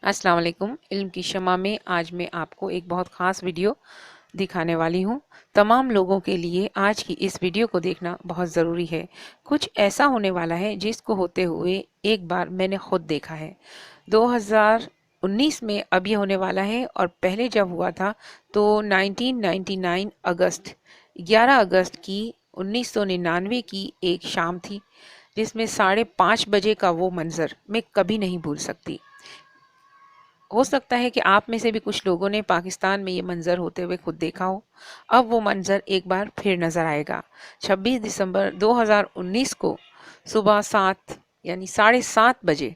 अस्सलाम वालेकुम। इल्म की शमा में आज मैं आपको एक बहुत ख़ास वीडियो दिखाने वाली हूँ। तमाम लोगों के लिए आज की इस वीडियो को देखना बहुत ज़रूरी है। कुछ ऐसा होने वाला है जिसको होते हुए एक बार मैंने खुद देखा है। 2019 में अब ये होने वाला है, और पहले जब हुआ था तो 1999 अगस्त 11 अगस्त की 1999 की एक शाम थी, जिसमें 5:30 बजे का वो मंज़र मैं कभी नहीं भूल सकती। हो सकता है कि आप में से भी कुछ लोगों ने पाकिस्तान में ये मंज़र होते हुए खुद देखा हो। अब वो मंज़र एक बार फिर नज़र आएगा। 26 दिसंबर 2019 को सुबह 7 यानी 7:30 बजे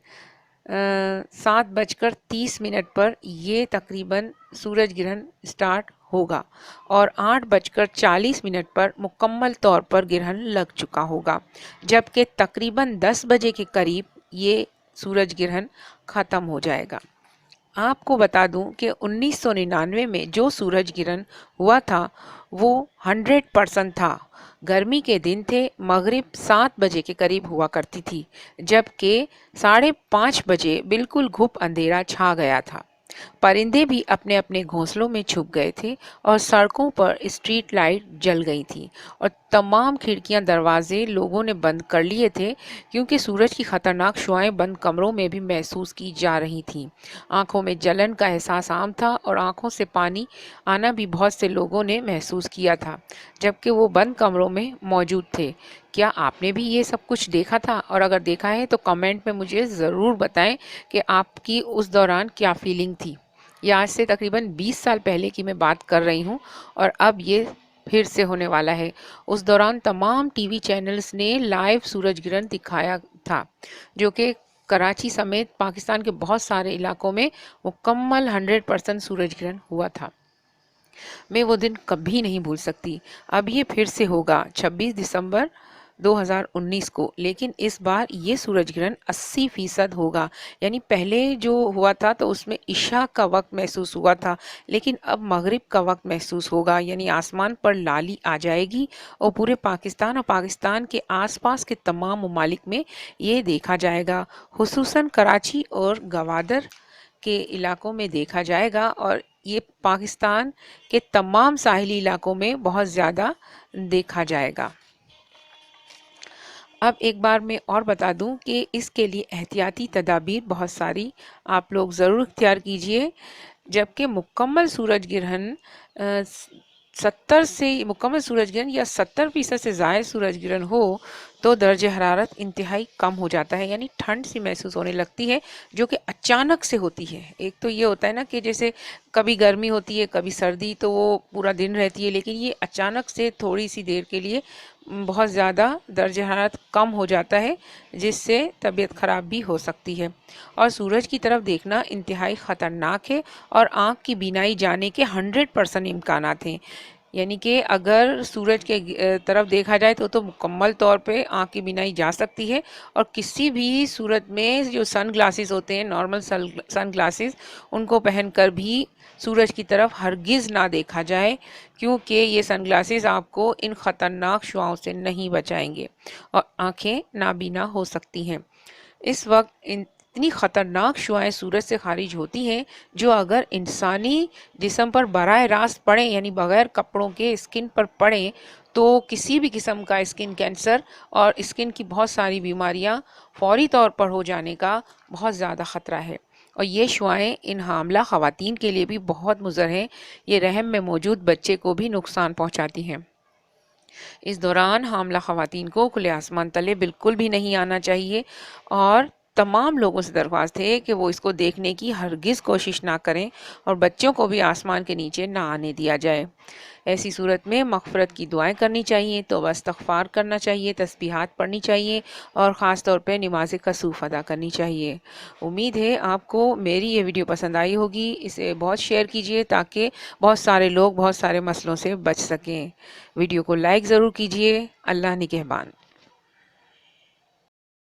7:30 पर ये तकरीबन सूरज ग्रहण स्टार्ट होगा, और 8:40 पर मुकम्मल तौर पर ग्रहण लग चुका होगा, जबकि तकरीबन 10 बजे के करीब ये सूरज ग्रहण ख़त्म हो जाएगा। आपको बता दूं कि 1999 में जो सूरज ग्रहण हुआ था वो 100% था। गर्मी के दिन थे, मगरिब 7 बजे के करीब हुआ करती थी, जबकि 5:30 बजे बिल्कुल घुप अंधेरा छा गया था। परिंदे भी अपने अपने घोंसलों में छुप गए थे, और सड़कों पर स्ट्रीट लाइट जल गई थी, और तमाम खिड़कियां दरवाजे लोगों ने बंद कर लिए थे, क्योंकि सूरज की खतरनाक शुआएं बंद कमरों में भी महसूस की जा रही थीं। आंखों में जलन का एहसास आम था, और आंखों से पानी आना भी बहुत से लोगों ने महसूस किया था, जबकि वो बंद कमरों में मौजूद थे। क्या आपने भी ये सब कुछ देखा था? और अगर देखा है तो कमेंट में मुझे ज़रूर बताएं कि आपकी उस दौरान क्या फीलिंग थी। ये आज से तकरीबन 20 साल पहले की मैं बात कर रही हूँ, और अब ये फिर से होने वाला है। उस दौरान तमाम टीवी चैनल्स ने लाइव सूरज ग्रहण दिखाया था, जो कि कराची समेत पाकिस्तान के बहुत सारे इलाकों में मुकम्मल 100% सूरज ग्रहण हुआ था। मैं वो दिन कभी नहीं भूल सकती। अब ये फिर से होगा 26 दिसंबर 2019 को, लेकिन इस बार ये सूरज ग्रहण 80% होगा। यानी पहले जो हुआ था तो उसमें इशा का वक्त महसूस हुआ था, लेकिन अब मगरिब का वक्त महसूस होगा। यानी आसमान पर लाली आ जाएगी, और पूरे पाकिस्तान और पाकिस्तान के आसपास के तमाम ममालिक में ये देखा जाएगा। खुसूसन कराची और गवादर के इलाकों में देखा जाएगा, और ये पाकिस्तान के तमाम साहिली इलाकों में बहुत ज़्यादा देखा जाएगा। अब एक बार मैं और बता दूं कि इसके लिए एहतियाती तदाबीर बहुत सारी आप लोग ज़रूर इख्तियार कीजिए। जबकि मुकम्मल सूरज ग्रहण 70 से मुकम्मल सूरज ग्रहण या 70% से ज़ायद सूरज ग्रहण हो तो दर्जे हरारत इंतहाई कम हो जाता है, यानी ठंड सी महसूस होने लगती है, जो कि अचानक से होती है। एक तो ये होता है ना कि जैसे कभी गर्मी होती है कभी सर्दी, तो वो पूरा दिन रहती है, लेकिन ये अचानक से थोड़ी सी देर के लिए बहुत ज़्यादा दर्जे हरारत कम हो जाता है, जिससे तबीयत ख़राब भी हो सकती है। और सूरज की तरफ देखना इंतहाई ख़तरनाक है, और आँख की बीनाई जाने के 100% इम्कानात हैं। यानी कि अगर सूरज के तरफ देखा जाए तो मुकम्मल तौर पे आँख की बीनाई जा सकती है, और किसी भी सूरत में जो सन ग्लासेस होते हैं, नॉर्मल सन ग्लासेस, उनको पहनकर भी सूरज की तरफ हरगिज़ ना देखा जाए, क्योंकि ये सन ग्लासेस आपको इन ख़तरनाक शुआओं से नहीं बचाएंगे, और आँखें नाबीना हो सकती हैं। इस वक्त इतनी ख़तरनाक शुआएं सूरज से खारिज होती हैं, जो अगर इंसानी जिस्म पर बराह रास्त पड़ें, यानी बग़ैर कपड़ों के स्किन पर पड़ें, तो किसी भी किस्म का स्किन कैंसर और स्किन की बहुत सारी बीमारियां फौरी तौर पर हो जाने का बहुत ज़्यादा ख़तरा है। और ये शुआएं इन हामला ख़वातीन के लिए भी बहुत मुज़र हैं। ये रहम में मौजूद बच्चे को भी नुकसान पहुंचाती हैं। इस दौरान हामला ख़वातीन को खुले आसमान तले बिल्कुल भी नहीं आना चाहिए, और तमाम लोगों से दरख्वास्त है कि वो इसको देखने की हरगिज़ कोशिश ना करें, और बच्चों को भी आसमान के नीचे ना आने दिया जाए। ऐसी सूरत में मग़फ़िरत की दुआएं करनी चाहिए, तौबा इस्तग़फ़ार करना चाहिए, तस्बीहात पढ़नी चाहिए, और ख़ास तौर पे नमाज़ कसूफ़ अदा करनी चाहिए। उम्मीद है आपको मेरी ये वीडियो पसंद आई होगी। इसे बहुत शेयर कीजिए ताकि बहुत सारे लोग बहुत सारे मसलों से बच सकें। वीडियो को लाइक ज़रूर कीजिए। अल्लाह निगहबान।